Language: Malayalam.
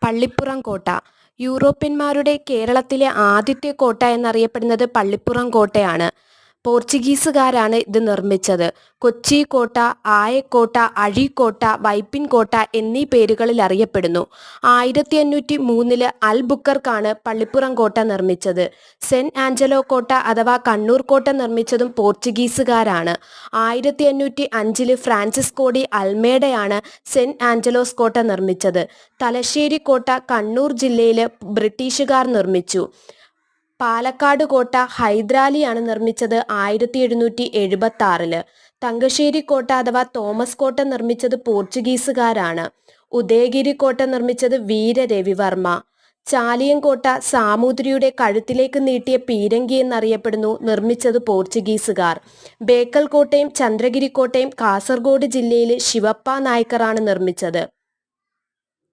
പള്ളിപ്പുറം കോട്ട. യൂറോപ്യന്മാരുടെ കേരളത്തിലെ ആദ്യത്തെ കോട്ട എന്നറിയപ്പെടുന്നത് പള്ളിപ്പുറം കോട്ടയാണ്. പോർച്ചുഗീസുകാരാണ് ഇത് നിർമ്മിച്ചത്. കൊച്ചി കോട്ട, ആയക്കോട്ട, അഴീക്കോട്ട, വൈപ്പിൻ കോട്ട എന്നീ പേരുകളിൽ അറിയപ്പെടുന്നു. 1503 അൽബുക്കർക്കാണ് പള്ളിപ്പുറം കോട്ട നിർമ്മിച്ചത്. സെന്റ് ആഞ്ചലോ കോട്ട അഥവാ കണ്ണൂർ കോട്ട നിർമ്മിച്ചതും പോർച്ചുഗീസുകാരാണ്. 1505 ഫ്രാൻസിസ്കോ ഡി അൽമേഡയാണ് സെന്റ് ആഞ്ചലോസ് കോട്ട നിർമ്മിച്ചത്. തലശ്ശേരി കോട്ട കണ്ണൂർ ജില്ലയിൽ ബ്രിട്ടീഷുകാർ നിർമ്മിച്ചു. പാലക്കാട് കോട്ട ഹൈദരാലിയാണ് നിർമ്മിച്ചത് 1776. തങ്കശ്ശേരി കോട്ട അഥവാ തോമസ് കോട്ട നിർമ്മിച്ചത് പോർച്ചുഗീസുകാരാണ്. ഉദയഗിരി കോട്ട നിർമ്മിച്ചത് വീരരവിവർമ്മ. ചാലിയൻകോട്ട സാമൂതിരിയുടെ കഴുത്തിലേക്ക് നീട്ടിയ പീരങ്കി എന്നറിയപ്പെടുന്നു, നിർമ്മിച്ചത് പോർച്ചുഗീസുകാർ. ബേക്കൽ കോട്ടയും ചന്ദ്രഗിരി കോട്ടയും കാസർഗോഡ് ജില്ലയിലെ ശിവപ്പ നായ്ക്കറാണ് നിർമ്മിച്ചത്.